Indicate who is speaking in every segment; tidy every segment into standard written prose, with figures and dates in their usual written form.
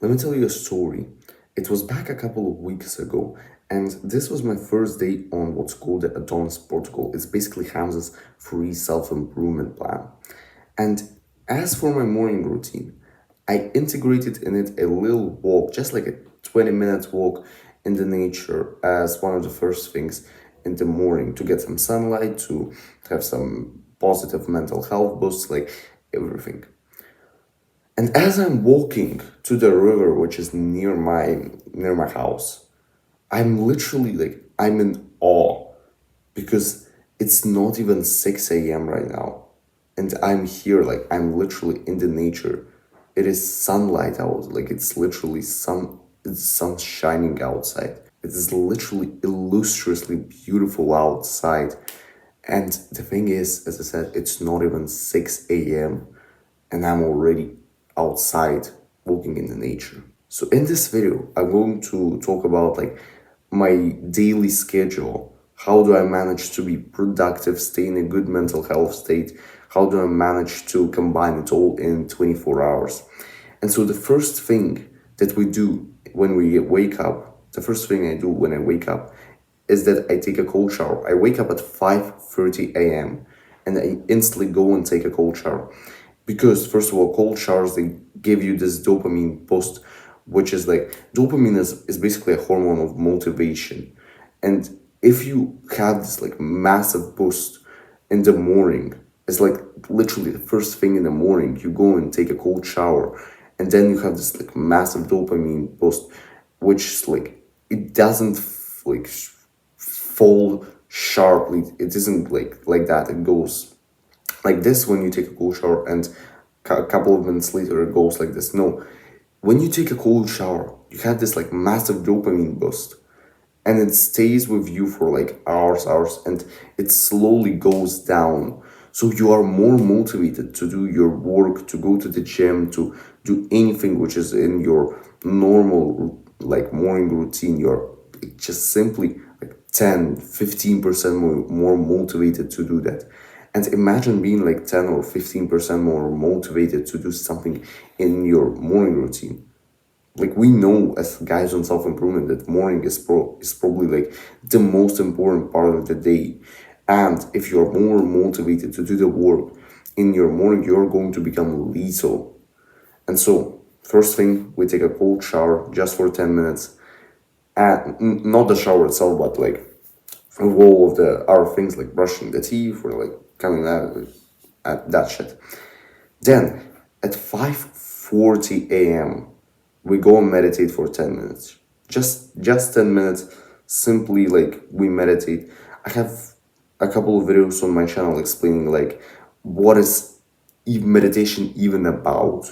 Speaker 1: Let me tell you a story. It was back a couple of weeks ago, and this was my first day on what's called the Adonis Protocol. It's basically Hamza's free self improvement plan. And as for my morning routine, I integrated in it a little walk, just like a 20-minute walk in the nature, as one of the first things in the morning to get some sunlight, to have some positive mental health boosts, like everything. And as I'm walking to the river, which is near my house, I'm literally like I'm in awe because it's not even 6 a.m. right now. And I'm here, like I'm literally in the nature. It is sunlight out, like it's literally sun shining outside. It is literally illustriously beautiful outside. And the thing is, as I said, it's not even 6 a.m. and I'm already outside walking in the nature. So in this video, I'm going to talk about like my daily schedule. How do I manage to be productive, stay in a good mental health state? How do I manage to combine it all in 24 hours? And so the first thing that we do when we wake up, the first thing I do when I wake up is that I take a cold shower. I wake up at 5:30 a.m. and I instantly go and take a cold shower. Because first of all, cold showers they give you this dopamine boost, which is like dopamine is basically a hormone of motivation. And if you have this like massive boost in the morning, it's like literally the first thing in the morning, you go and take a cold shower, and then you have this like massive dopamine boost, which is like it doesn't fall sharply. It isn't like that. It goes like this when you take a cold shower, and a couple of minutes later it goes like this. No, when you take a cold shower, you have this like massive dopamine boost, and it stays with you for like hours, and it slowly goes down. So you are more motivated to do your work, to go to the gym, to do anything which is in your normal like morning routine. You're just simply like 10-15% more motivated to do that. And imagine being like 10 or 15% more motivated to do something in your morning routine. Like we know as guys on self-improvement that morning is probably like the most important part of the day. And if you're more motivated to do the work in your morning, you're going to become lethal. And so first thing, we take a cold shower just for 10 minutes, and not the shower itself, but like all of the other things like brushing the teeth or like coming out at that shit. Then at 5:40 a.m. we go and meditate for 10 minutes. Just 10 minutes, simply like we meditate. I have a couple of videos on my channel explaining like what is meditation even about,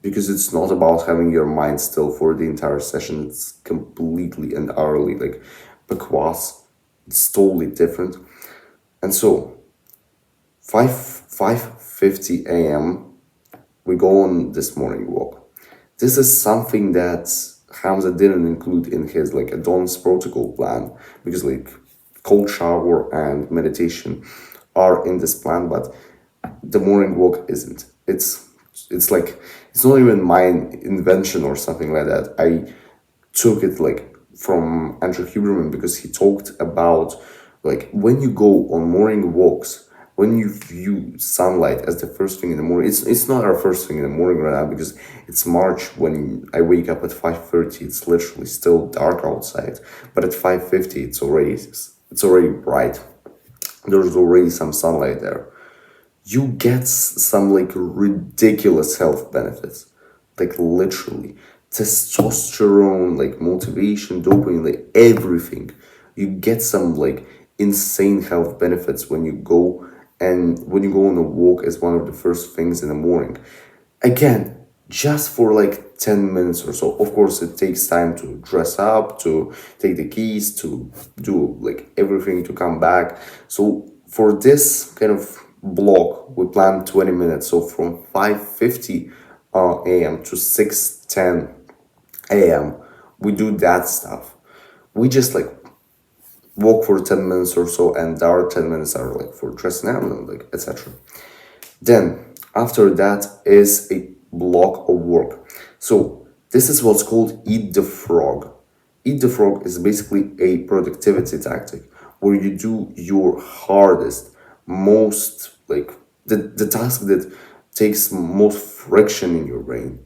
Speaker 1: because it's not about having your mind still for the entire session. It's completely and utterly like bakwas. It's totally different. And so 5:50 a.m. we go on this morning walk. This is something that Hamza didn't include in his like Adonis protocol plan, because like cold shower and meditation are in this plan, but the morning walk isn't. It's like it's not even my invention or something like that. I took it like from Andrew Huberman, because he talked about like when you go on morning walks, when you view sunlight as the first thing in the morning. It's not our first thing in the morning right now, because it's March. When I wake up at 5:30, it's literally still dark outside, but at 5:50 it's already bright. There's already some sunlight there. You get some like ridiculous health benefits, like literally testosterone, like motivation, dopamine, like everything. You get some like insane health benefits when you go, and when you go on a walk as one of the first things in the morning. Again, just for like 10 minutes or so. Of course, it takes time to dress up, to take the keys, to do like everything to come back. So for this kind of block, we plan 20 minutes. So from 5:50 a.m. to 6:10 a.m., we do that stuff. We just like walk for 10 minutes or so, and our 10 minutes are like for dressing up and like etc. Then after that is a block of work. So This is what's called eat the frog. Eat the frog is basically a productivity tactic where you do your hardest, most like the task that takes most friction in your brain.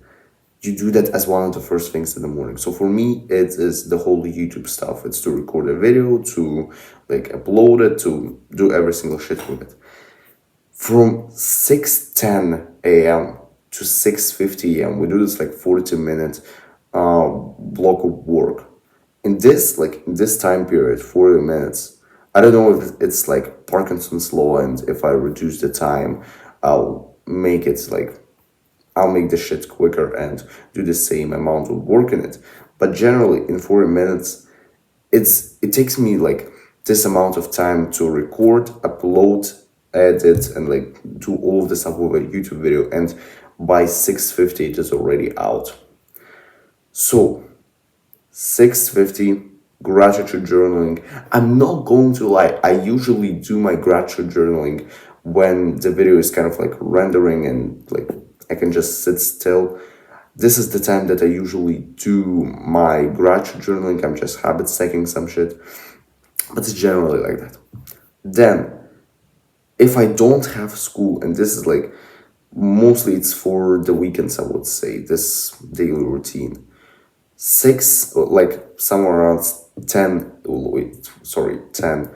Speaker 1: You do that as one of the first things in the morning. So for me, it is the whole YouTube stuff. It's to record a video, to like upload it, to do every single shit with it. From 6:10 a.m. to 6:50 a.m., we do this like 40-minute block of work. In this time period, 40 minutes, I don't know if it's like Parkinson's law, and if I reduce the time, I'll make it like I'll make the shit quicker and do the same amount of work in it. But generally, in 40 minutes, it takes me like this amount of time to record, upload, edit, and like do all of the stuff with a YouTube video. And by 6:50, it is already out. So 6:50, gratitude journaling. I'm not going to lie, I usually do my gratitude journaling when the video is kind of like rendering and like I can just sit still. This is the time that I usually do my gratitude journaling. I'm just habit stacking some shit, but it's generally like that. Then, if I don't have school, and this is like mostly it's for the weekends, I would say, this daily routine. Six, like somewhere around 10, oh, wait, sorry, 10,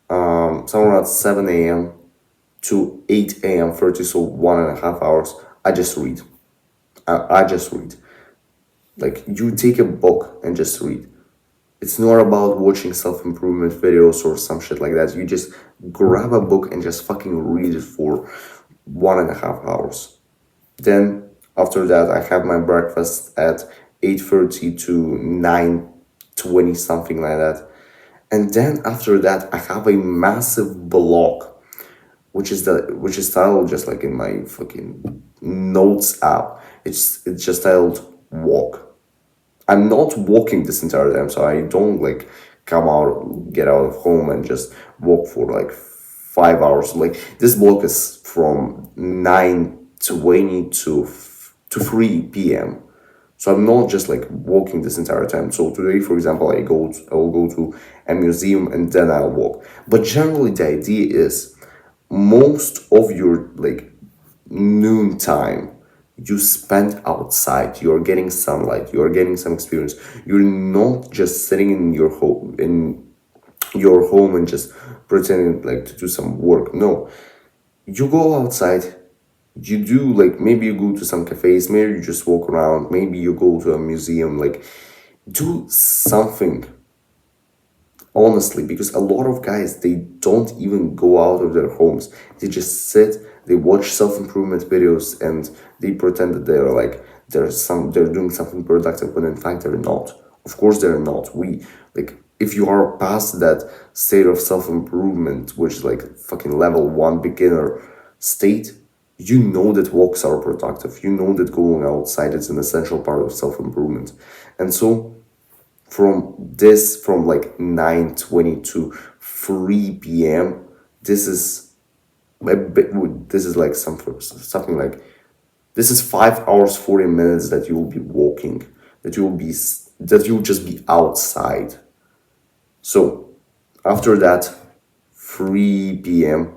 Speaker 1: somewhere around 7 a.m. to 8 a.m. 30, so 1.5 hours, I just read. I just read. Like, you take a book and just read. It's not about watching self improvement videos or some shit like that. You just grab a book and just fucking read it for 1.5 hours. Then after that, I have my breakfast at 8:30 to 9:20, something like that. And then after that, I have a massive block, which is titled just like in my fucking notes app. It's just titled walk. I'm not walking this entire time, so I don't like get out of home and just walk for like 5 hours. Like this block is from 9:20 to 3 p.m. So I'm not just like walking this entire time. So today, for example, I will go to a museum and then I'll walk. But generally, the idea is most of your like noon time you spend outside. You're getting sunlight, you're getting some experience. You're not just sitting in your home and just pretending like to do some work. No, you go outside. You do like maybe you go to some cafes, maybe you just walk around, maybe you go to a museum. Like do something, honestly, because a lot of guys, they don't even go out of their homes. They just sit, they watch self-improvement videos, and they pretend that they're like they're doing something productive when in fact they're not. Of course they're not. We like if you are past that state of self-improvement, which is like fucking level 1 beginner state, you know that walks are productive. You know that going outside is an essential part of self-improvement. And so from like 9:20 to 3 p.m., this is this is like something like this is 5 hours 40 minutes that you will be walking, that you'll just be outside. So after that, 3 p.m.,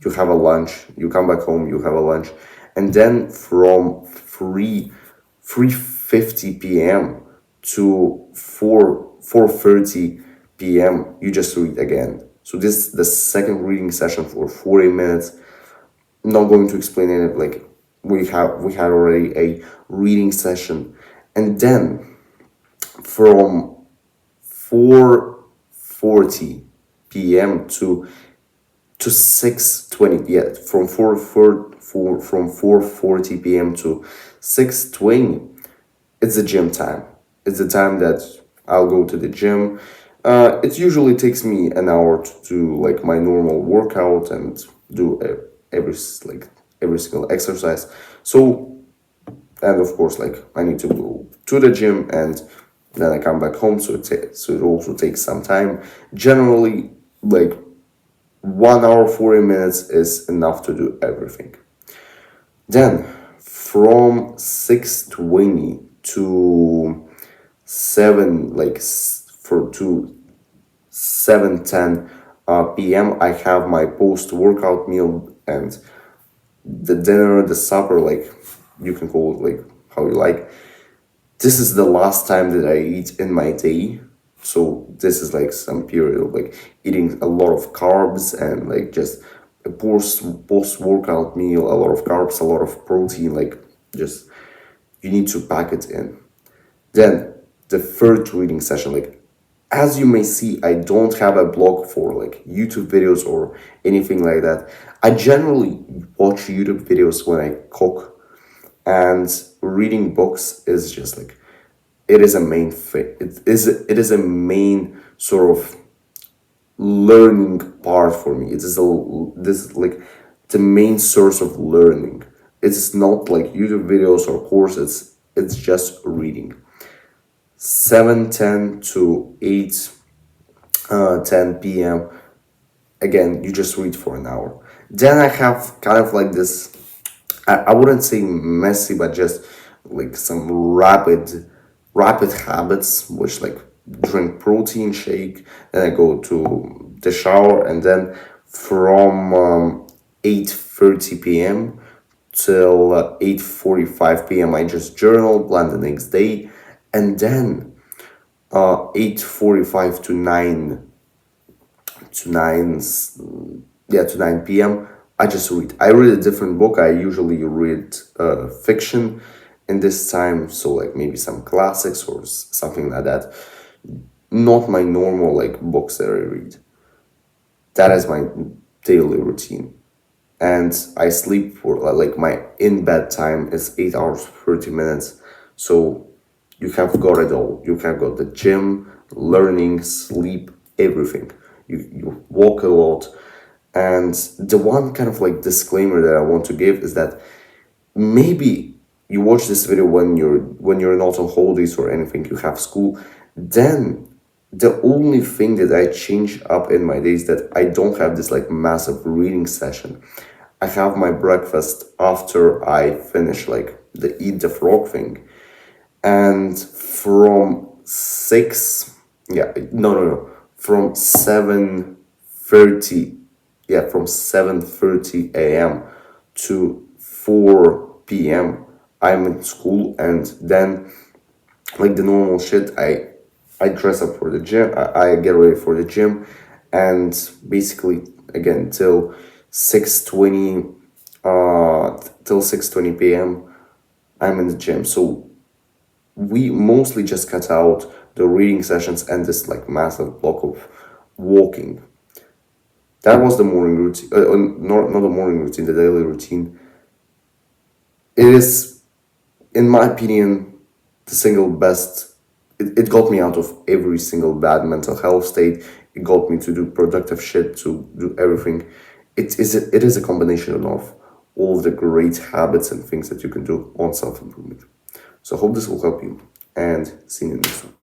Speaker 1: you have a lunch, you come back home, you have a lunch, and then from 3:50 p.m. to 4:30 p.m. you just read again. So this is the second reading session for 40 minutes. I'm not going to explain it. Like we had already a reading session, and then from 4:40 p.m. to 6:20, yeah, from 4:40 p.m. to 6:20, it's the gym time. It's the time that I'll go to the gym. It usually takes me an hour to do like my normal workout and do every single exercise. So, and of course, like I need to go to the gym and then I come back home. So it also takes some time. Generally, like 1 hour 40 minutes is enough to do everything. Then from 6:20 to 7 like for to 7:10 p.m. I have my post workout meal, and the dinner, the supper, like you can call it like how you like. This is the last time that I eat in my day. So this is like some period of like eating a lot of carbs and like just a post workout meal, a lot of carbs, a lot of protein, like just you need to pack it in. Then the third reading session, like as you may see, I don't have a blog for like YouTube videos or anything like that. I generally watch YouTube videos when I cook, and reading books is just like it is a main thing. It is a main sort of learning part for me. It is this like the main source of learning. It's not like YouTube videos or courses. It's just reading. 7:10 to 8:10 p.m. Again, you just read for an hour. Then I have kind of like this, I wouldn't say messy, but just like some rapid habits, which like drink protein shake, then I go to the shower, and then from 8:30 p.m. till 8:45 p.m. I just journal, plan the next day, and then 8:45 to 9 yeah, to 9 p.m. I just read. I read a different book. I usually read fiction in this time, so like maybe some classics or something like that. Not my normal like books that I read. That is my daily routine. And I sleep for like my in bed time is 8 hours 30 minutes. So you have got it all. You have got the gym, learning, sleep, everything. You walk a lot. And the one kind of like disclaimer that I want to give is that maybe you watch this video when you're not on holidays or anything, you have school, then the only thing that I change up in my days that I don't have this like massive reading session. I have my breakfast after I finish like the eat the frog thing, and from 6, yeah, no, from 7:30, yeah, from 7:30 a.m. to 4 p.m. I'm in school, and then like the normal shit, I dress up for the gym, I get ready for the gym, and basically again till 6:20 till 6:20 p.m. I'm in the gym. So we mostly just cut out the reading sessions and this like massive block of walking. That was the morning routine, not the morning routine, the daily routine. It is, in my opinion, the single best. It got me out of every single bad mental health state. It got me to do productive shit, to do everything. It is a combination of all of the great habits and things that you can do on self improvement. So I hope this will help you, and see you next time.